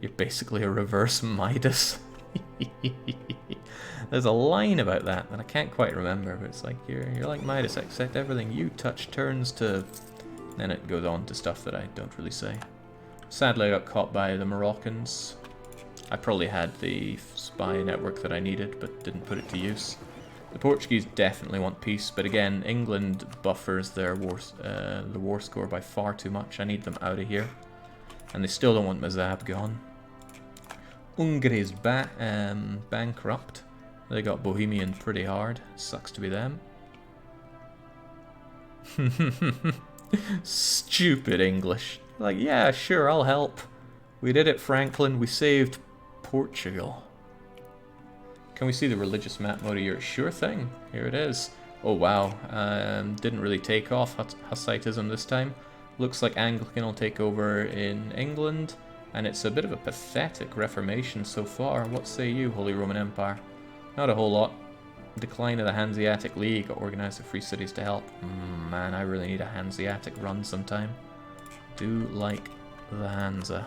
You're basically a reverse Midas. There's a line about that I can't quite remember, but it's like you're like Midas, except everything you touch turns to... Then it goes on to stuff that I don't really say. Sadly, I got caught by the Moroccans. I probably had the spy network that I needed, but didn't put it to use. The Portuguese definitely want peace, but again, England buffers their the war score by far too much. I need them out of here. And they still don't want Mazab gone. Hungary's bankrupt. They got Bohemian pretty hard. Sucks to be them. Stupid English. Like, yeah, sure, I'll help. We did it, Franklin. We saved Portugal. Can we see the religious map mode here? Sure thing. Here it is. Oh, wow. Didn't really take off Hussitism this time. Looks like Anglican will take over in England. And it's a bit of a pathetic reformation so far. What say you, Holy Roman Empire? Not a whole lot. Decline of the Hanseatic League. Organize the free cities to help. Man, I really need a Hanseatic run sometime. Do like the Hansa.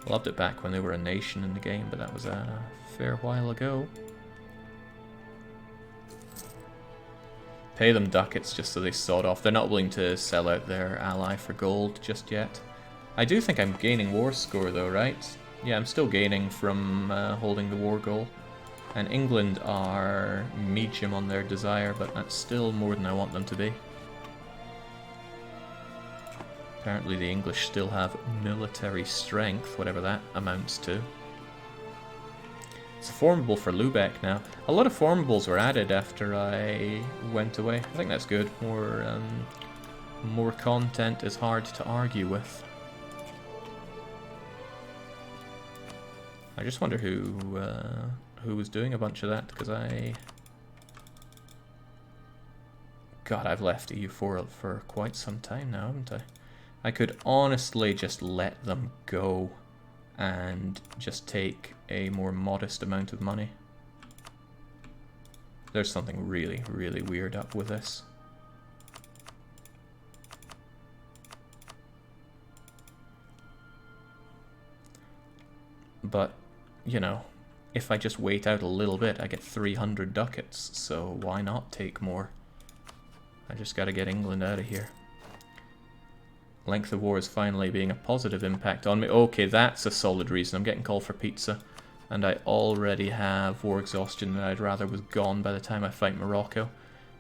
Loved it back when they were a nation in the game, but that was a fair while ago. Pay them ducats just so they sod off. They're not willing to sell out their ally for gold just yet. I do think I'm gaining war score though, right? Yeah, I'm still gaining from holding the war goal. And England are medium on their desire, but that's still more than I want them to be. Apparently the English still have military strength, whatever that amounts to. It's formable for Lubeck now. A lot of formables were added after I went away. I think that's good. More content is hard to argue with. I just wonder who was doing a bunch of that, because God, I've left EU4 for quite some time now, haven't I? I could honestly just let them go and just take a more modest amount of money. There's something really, really weird up with this. But, you know, if I just wait out a little bit, I get 300 ducats, so why not take more? I just gotta get England out of here. Length of war is finally being a positive impact on me. Okay, that's a solid reason. I'm getting called for pizza. And I already have war exhaustion that I'd rather was gone by the time I fight Morocco.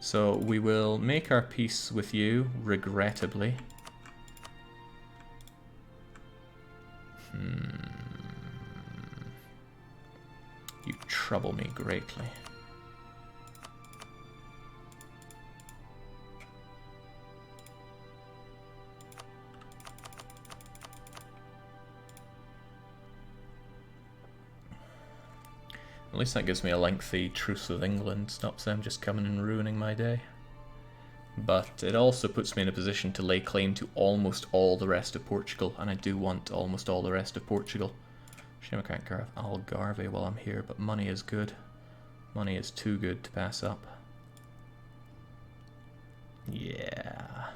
So we will make our peace with you, regrettably. You trouble me greatly. At least that gives me a lengthy truce with England, stops them just coming and ruining my day. But it also puts me in a position to lay claim to almost all the rest of Portugal, and I do want almost all the rest of Portugal. Shame I can't carve Algarve while I'm here, but money is good. Money is too good to pass up. Yeah.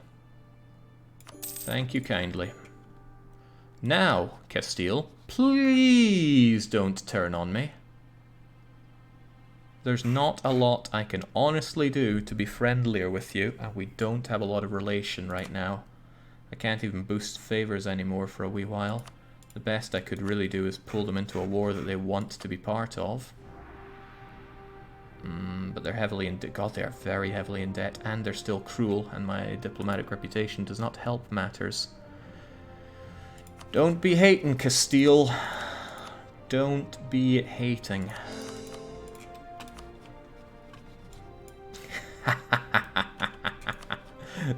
Thank you kindly. Now, Castile, please don't turn on me. There's not a lot I can honestly do to be friendlier with you, and we don't have a lot of relation right now. I can't even boost favors anymore for a wee while. The best I could really do is pull them into a war that they want to be part of. But they're heavily in debt. God, they are very heavily in debt, and they're still cruel, and my diplomatic reputation does not help matters. Don't be hating, Castile. Don't be hating.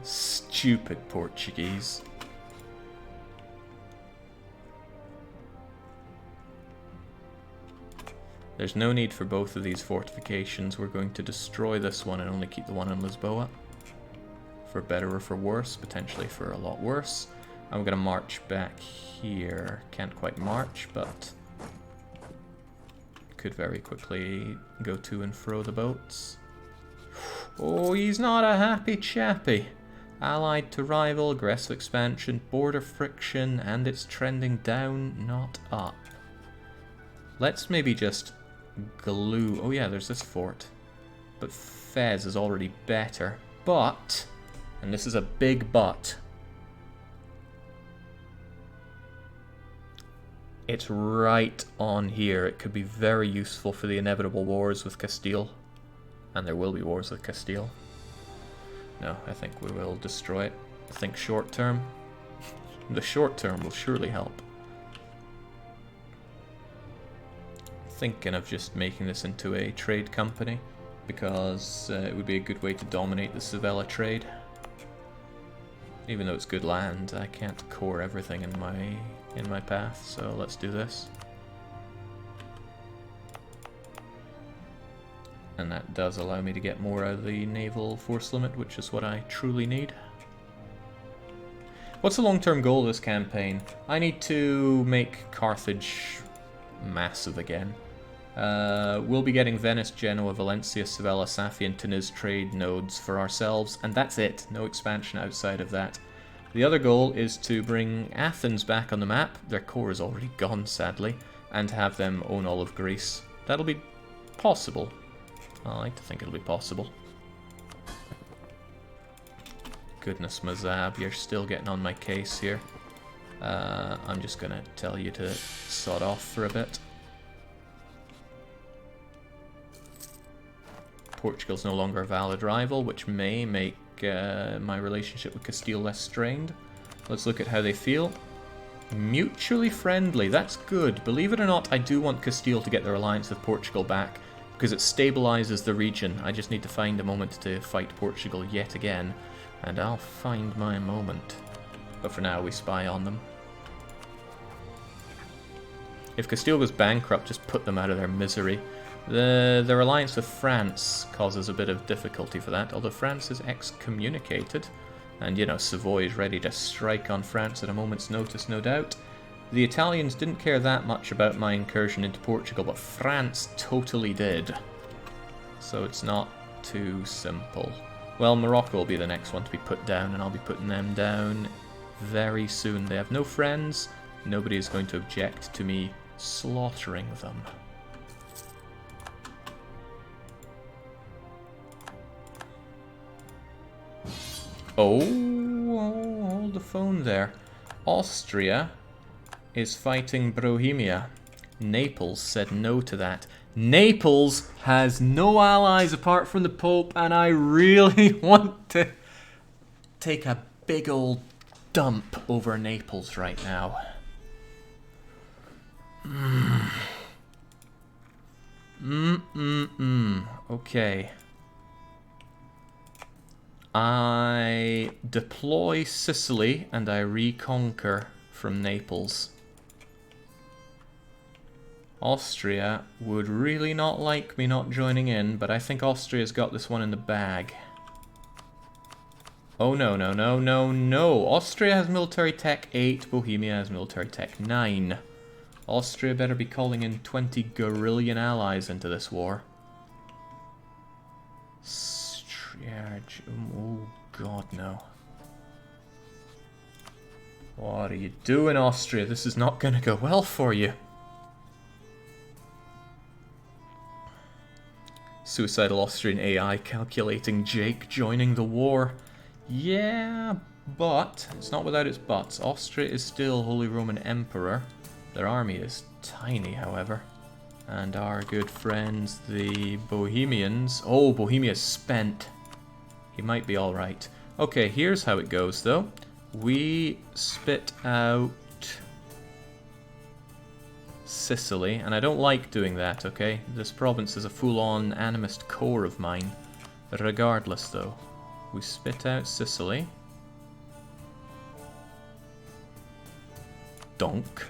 Stupid Portuguese. There's no need for both of these fortifications. We're going to destroy this one and only keep the one in Lisboa. For better or for worse, potentially for a lot worse. I'm going to march back here. Can't quite march, but could very quickly go to and fro the boats. Oh, he's not a happy chappy. Allied to rival, aggressive expansion, border friction, and it's trending down, not up. Let's maybe just glue... Oh yeah, there's this fort. But Fez is already better. But, and this is a big but, it's right on here. It could be very useful for the inevitable wars with Castile. And there will be wars with Castile. No, I think we will destroy it. I think short term. The short term will surely help. Thinking of just making this into a trade company, because it would be a good way to dominate the Sevilla trade. Even though it's good land, I can't core everything in my path, so let's do this. And that does allow me to get more out of the naval force limit, which is what I truly need. What's the long-term goal of this campaign? I need to make Carthage massive again. We'll be getting Venice, Genoa, Valencia, Sevilla, Safi, and Tunis trade nodes for ourselves, and that's it. No expansion outside of that. The other goal is to bring Athens back on the map. Their core is already gone, sadly, and have them own all of Greece. That'll be possible. I like to think it'll be possible. Goodness, Mazab, you're still getting on my case here. I'm just gonna tell you to sod off for a bit. Portugal's no longer a valid rival, which may make my relationship with Castile less strained. Let's look at how they feel. Mutually friendly, that's good. Believe it or not, I do want Castile to get their alliance with Portugal back, because it stabilizes the region. I just need to find a moment to fight Portugal yet again, and I'll find my moment. But for now, we spy on them. If Castile goes bankrupt, just put them out of their misery. Their alliance with France causes a bit of difficulty for that, although France is excommunicated. And, you know, Savoy is ready to strike on France at a moment's notice, no doubt. The Italians didn't care that much about my incursion into Portugal, but France totally did. So it's not too simple. Well, Morocco will be the next one to be put down, and I'll be putting them down very soon. They have no friends. Nobody is going to object to me slaughtering them. Oh, hold the phone there. Austria is fighting Bohemia. Naples said no to that. Naples has no allies apart from the Pope, and I really want to take a big old dump over Naples right now. Okay. I deploy Sicily and I reconquer from Naples. Austria would really not like me not joining in, but I think Austria's got this one in the bag. Oh no, no, no, no, no. Austria has military tech 8, Bohemia has military tech 9. Austria better be calling in 20 guerrillian allies into this war. Oh god, no. What are you doing, Austria? This is not going to go well for you. Suicidal Austrian AI calculating Jake joining the war. Yeah, but it's not without its buts. Austria is still Holy Roman Emperor. Their army is tiny, however. And our good friends, the Bohemians... Oh, Bohemia's spent. He might be alright. Okay, here's how it goes, though. We spit out Sicily, and I don't like doing that, okay? This province is a full-on animist core of mine. Regardless, though. We spit out Sicily. Donk.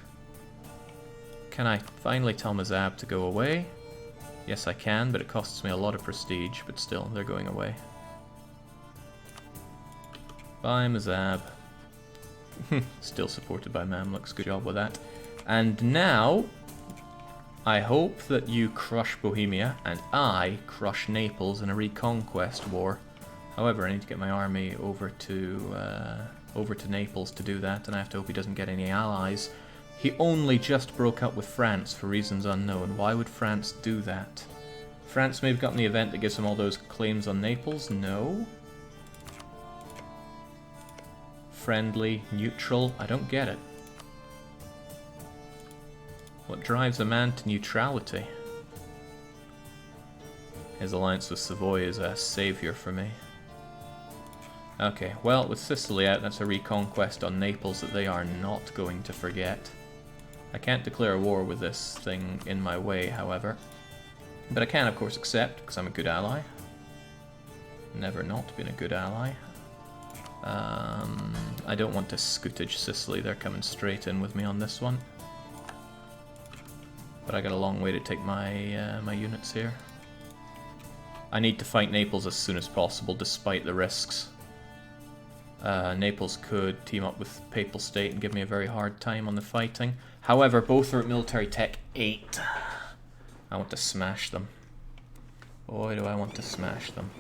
Can I finally tell Mazab to go away? Yes, I can, but it costs me a lot of prestige, but still, they're going away. Bye, Mazab. Still supported by Mamluks, good job with that. And now, I hope that you crush Bohemia, and I crush Naples in a reconquest war. However, I need to get my army over to Naples to do that, and I have to hope he doesn't get any allies. He only just broke up with France for reasons unknown. Why would France do that? France may have gotten the event that gives him all those claims on Naples? No. Friendly, neutral, I don't get it. What drives a man to neutrality? His alliance with Savoy is a savior for me. Okay, well, with Sicily out, that's a reconquest on Naples that they are not going to forget. I can't declare a war with this thing in my way, however. But I can, of course, accept, because I'm a good ally. Never not been a good ally. I don't want to scootage Sicily, they're coming straight in with me on this one. But I got a long way to take my, my units here. I need to fight Naples as soon as possible, despite the risks. Naples could team up with Papal State and give me a very hard time on the fighting. However, both are at military tech 8. I want to smash them. Boy, do I want to smash them.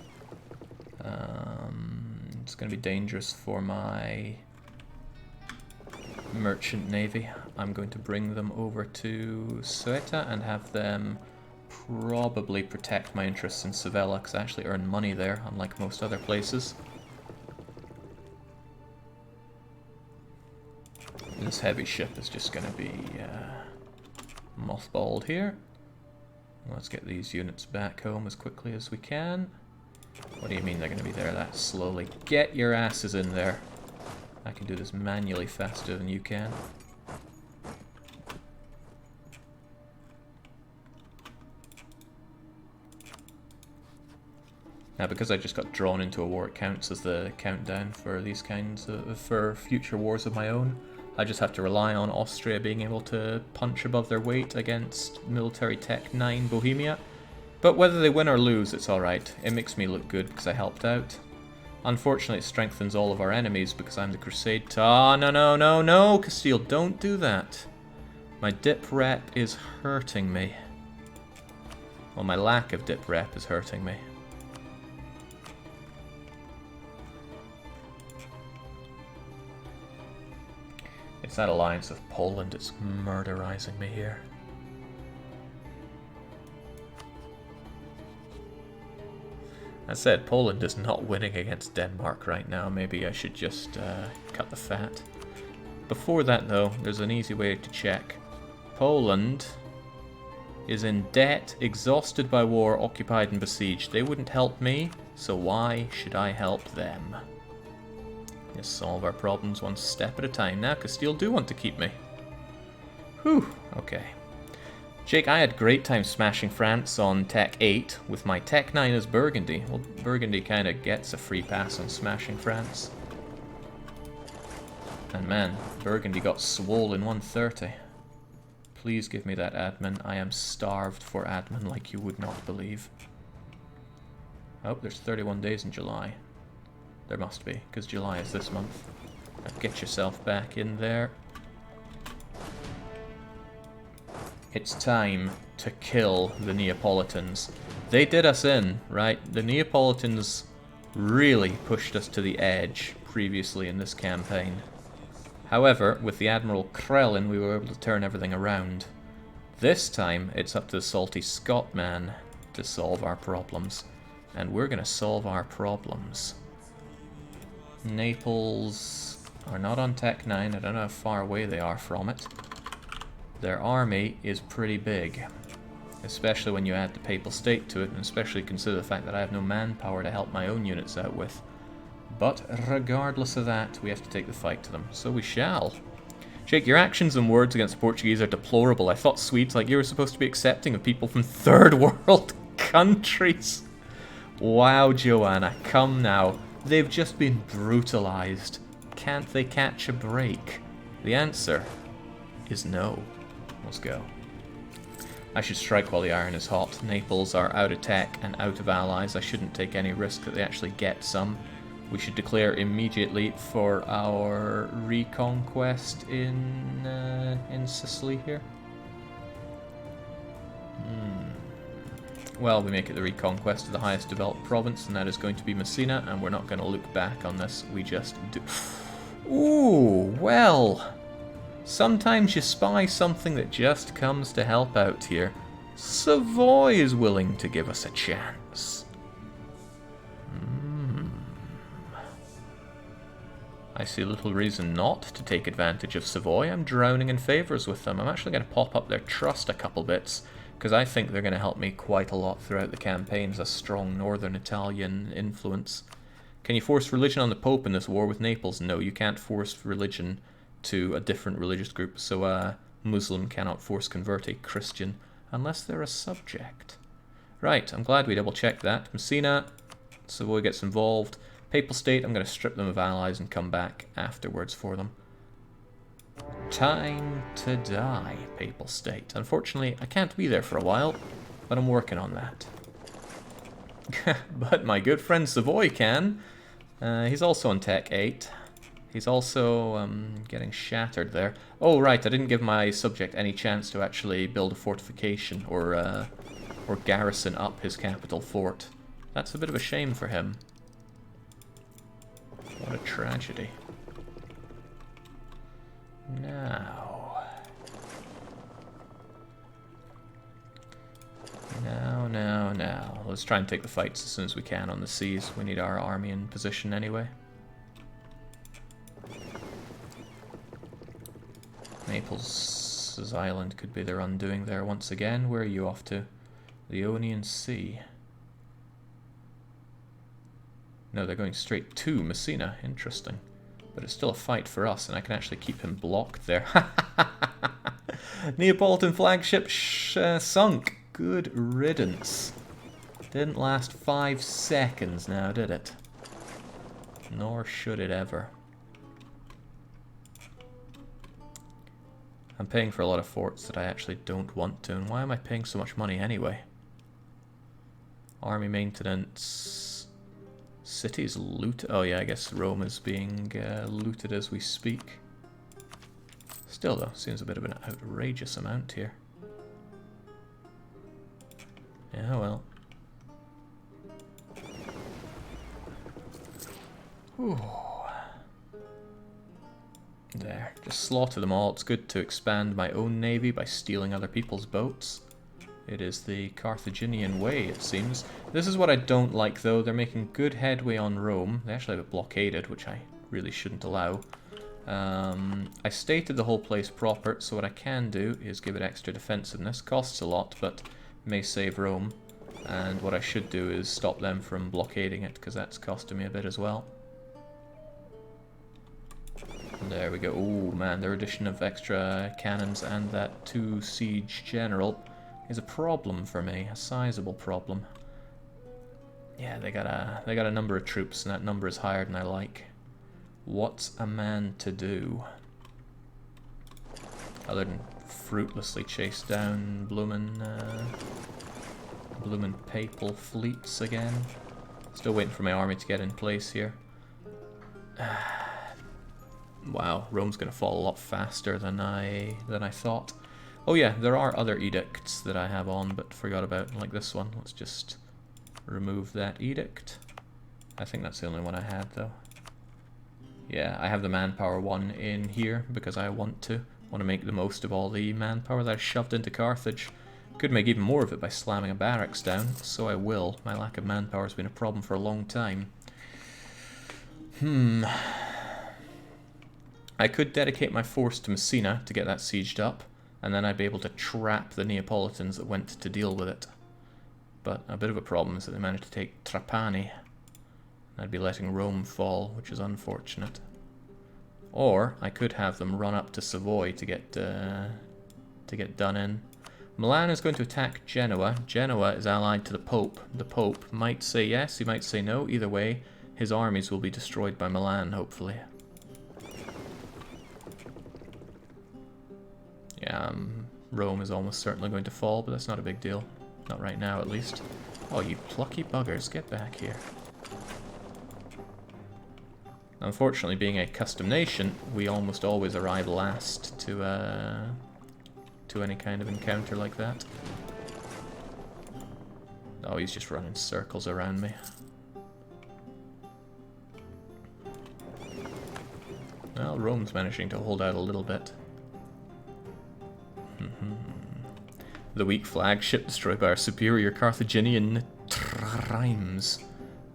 It's going to be dangerous for my merchant navy. I'm going to bring them over to Ceuta and have them probably protect my interests in Sevilla, because I actually earn money there, unlike most other places. This heavy ship is just going to be mothballed here. Let's get these units back home as quickly as we can. What do you mean they're going to be there that slowly? Get your asses in there. I can do this manually faster than you can. Now, because I just got drawn into a war, it counts as the countdown for these kinds of, for future wars of my own. I just have to rely on Austria being able to punch above their weight against military tech 9 Bohemia. But whether they win or lose, it's alright. It makes me look good because I helped out. Unfortunately, it strengthens all of our enemies because I'm the Crusade. Ah, no, no, no, no, Castile, don't do that. My dip rep is hurting me. Well, my lack of dip rep is hurting me. It's that alliance with Poland, it's murderizing me here. That said, Poland is not winning against Denmark right now. Maybe I should just cut the fat. Before that, though, there's an easy way to check. Poland is in debt, exhausted by war, occupied and besieged. They wouldn't help me, so why should I help them? Let's solve our problems one step at a time. Now, Castile do want to keep me. Whew, okay. Jake, I had great time smashing France on Tech 8 with my Tech 9 as Burgundy. Well, Burgundy kind of gets a free pass on smashing France. And man, Burgundy got swole in 130. Please give me that admin. I am starved for admin like you would not believe. Oh, there's 31 days in July. There must be, because July is this month. Now get yourself back in there. It's time to kill the Neapolitans. They did us in, right? The Neapolitans really pushed us to the edge previously in this campaign. However, with the Admiral Krellin, we were able to turn everything around. This time, it's up to the salty Scotman to solve our problems. And we're going to solve our problems. Naples are not on Tech 9. I don't know how far away they are from it. Their army is pretty big, especially when you add the Papal State to it, and especially consider the fact that I have no manpower to help my own units out with. But regardless of that, we have to take the fight to them, so we shall. Jake, your actions and words against the Portuguese are deplorable. I thought Swedes like you were supposed to be accepting of people from third world countries. Wow, Joanna, come now. They've just been brutalized. Can't they catch a break? The answer is no. Let's go. I should strike while the iron is hot. Naples are out of tech and out of allies. I shouldn't take any risk that they actually get some. We should declare immediately for our reconquest in Sicily here. Well, we make it the reconquest of the highest developed province, and that is going to be Messina, and we're not going to look back on this. We just do. Ooh, well. Sometimes you spy something that just comes to help out here. Savoy is willing to give us a chance. I see little reason not to take advantage of Savoy. I'm drowning in favours with them. I'm actually going to pop up their trust a couple bits, because I think they're going to help me quite a lot throughout the campaign as a strong northern Italian influence. Can you force religion on the Pope in this war with Naples? No, you can't force religion to a different religious group, so a Muslim cannot force convert a Christian unless they're a subject. Right, I'm glad we double-checked that. Messina, Savoy gets involved. Papal State, I'm going to strip them of allies and come back afterwards for them. Time to die, Papal State. Unfortunately, I can't be there for a while, but I'm working on that. But my good friend Savoy can. He's also on Tech 8. He's also getting shattered there. Oh, right, I didn't give my subject any chance to actually build a fortification or garrison up his capital fort. That's a bit of a shame for him. What a tragedy. Now. Let's try and take the fights as soon as we can on the seas. We need our army in position anyway. Naples' island could be their undoing there once again. Where are you off to? The Ionian Sea. No, they're going straight to Messina. Interesting. But it's still a fight for us, and I can actually keep him blocked there. Neapolitan flagship sunk. Good riddance. Didn't last 5 seconds now, did it? Nor should it ever. I'm paying for a lot of forts that I actually don't want to, and why am I paying so much money anyway? Army maintenance... Cities loot. Oh yeah, I guess Rome is being looted as we speak. Still though, seems a bit of an outrageous amount here. Yeah, well. Whew. There, just slaughter them all. It's good to expand my own navy by stealing other people's boats. It is the Carthaginian way, it seems. This is what I don't like, though. They're making good headway on Rome. They actually have it blockaded, which I really shouldn't allow. I stated the whole place proper, so what I can do is give it extra defensiveness. Costs a lot, but may save Rome. And what I should do is stop them from blockading it, because that's costing me a bit as well. There we go. Oh man, their addition of extra cannons and that 2 siege general is a problem for me, a sizable problem. Yeah, they got a number of troops, and that number is higher than I like. What's a man to do? Other than fruitlessly chase down bloomin' papal fleets again. Still waiting for my army to get in place here. Wow, Rome's gonna fall a lot faster than I thought. Oh yeah, there are other edicts that I have on, but forgot about, like this one. Let's just remove that edict. I think that's the only one I had, though. Yeah, I have the manpower one in here because I want to make the most of all the manpower that I shoved into Carthage. Could make even more of it by slamming a barracks down, so I will. My lack of manpower has been a problem for a long time. I could dedicate my force to Messina to get that sieged up, and then I'd be able to trap the Neapolitans that went to deal with it. But a bit of a problem is that they managed to take Trapani. I'd be letting Rome fall, which is unfortunate. Or I could have them run up to Savoy to get done in. Milan is going to attack Genoa. Genoa is allied to the Pope. The Pope might say yes, he might say no. Either way, his armies will be destroyed by Milan, hopefully. Yeah, Rome is almost certainly going to fall, but that's not a big deal. Not right now, at least. Oh, you plucky buggers, get back here. Unfortunately, being a custom nation, we almost always arrive last to any kind of encounter like that. Oh, he's just running circles around me. Well, Rome's managing to hold out a little bit. The weak flagship destroyed by our superior Carthaginian trimes.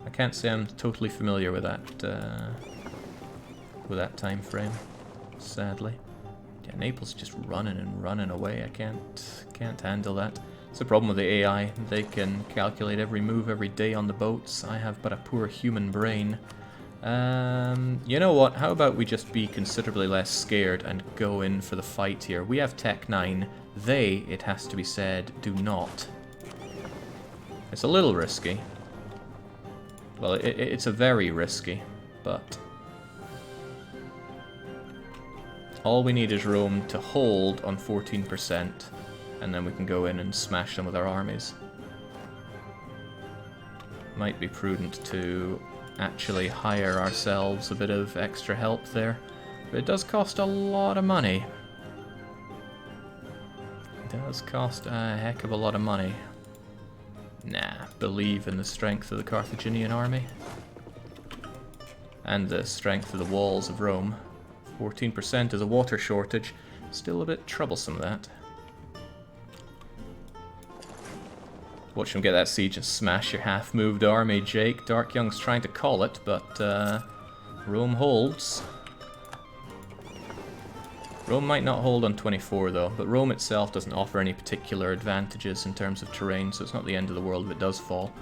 I can't say I'm totally familiar with that time frame, sadly. Yeah, Naples just running and running away. I can't handle that. It's the problem with the AI. They can calculate every move every day on the boats. I have but a poor human brain. You know what? How about we just be considerably less scared and go in for the fight here? We have Tech 9. They, it has to be said, do not. It's a little risky. Well, it's a very risky, but... all we need is Rome to hold on 14%, and then we can go in and smash them with our armies. Might be prudent to actually hire ourselves a bit of extra help there, but it does cost a lot of money. It does cost a heck of a lot of money. Nah, believe in the strength of the Carthaginian army. And the strength of the walls of Rome. 14% is a water shortage. Still a bit troublesome, that. Watch him get that siege and smash your half-moved army, Jake. Dark Young's trying to call it, but Rome holds. Rome might not hold on 24 though, but Rome itself doesn't offer any particular advantages in terms of terrain, so it's not the end of the world if it does fall.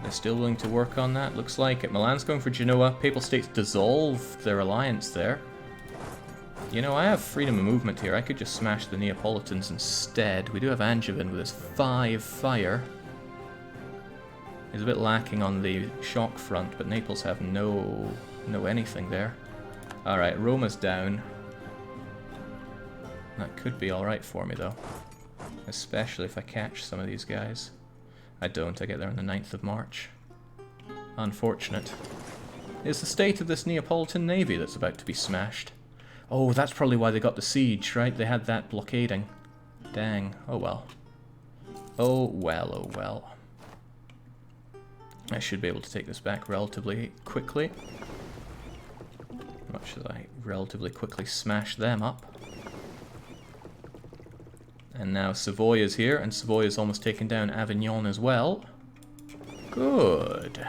They're still willing to work on that, looks like it. Milan's going for Genoa. Papal States dissolve their alliance there. You know, I have freedom of movement here. I could just smash the Neapolitans instead. We do have Angevin with his 5 fire. He's a bit lacking on the shock front, but Naples have no anything there. Alright, Rome is down. That could be alright for me, though. Especially if I catch some of these guys. I don't. I get there on the 9th of March. Unfortunate. It's the state of this Neapolitan navy that's about to be smashed. Oh, that's probably why they got the siege, right? They had that blockading. Dang. Oh well. Oh well, oh well. I should be able to take this back relatively quickly. Much as I relatively quickly smash them up. And now Savoy is here, and Savoy has almost taken down Avignon as well. Good.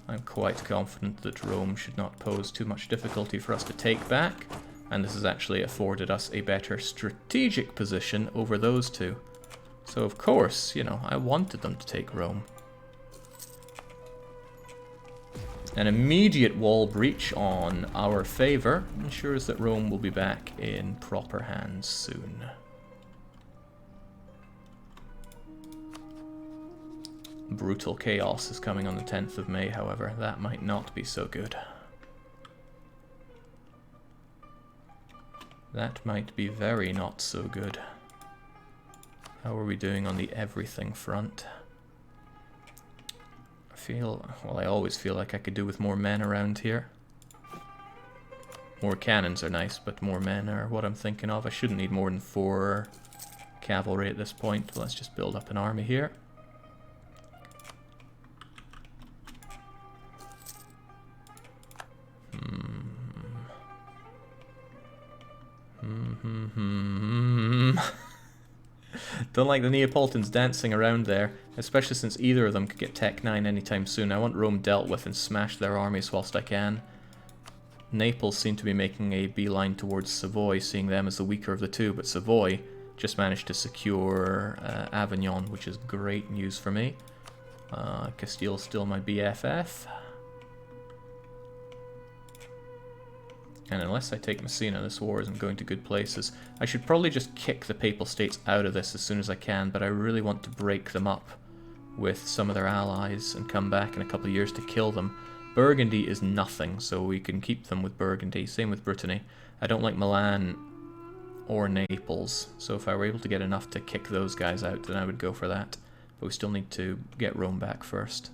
I'm quite confident that Rome should not pose too much difficulty for us to take back, and this has actually afforded us a better strategic position over those two. So of course, you know, I wanted them to take Rome. An immediate wall breach on our favor ensures that Rome will be back in proper hands soon. Brutal Chaos is coming on the 10th of May, however. That might not be so good. That might be very not so good. How are we doing on the everything front? Well, I always feel like I could do with more men around here. More cannons are nice, but more men are what I'm thinking of. I shouldn't need more than 4 cavalry at this point. Let's just build up an army here. Don't like the Neapolitans dancing around there, especially since either of them could get Tech 9 anytime soon. I want Rome dealt with and smash their armies whilst I can. Naples seem to be making a beeline towards Savoy, seeing them as the weaker of the two, but Savoy just managed to secure Avignon, which is great news for me. Castile's still my BFF. And unless I take Messina, this war isn't going to good places. I should probably just kick the Papal States out of this as soon as I can, but I really want to break them up with some of their allies and come back in a couple of years to kill them. Burgundy is nothing, so we can keep them with Burgundy. Same with Brittany. I don't like Milan or Naples, so if I were able to get enough to kick those guys out, then I would go for that. But we still need to get Rome back first.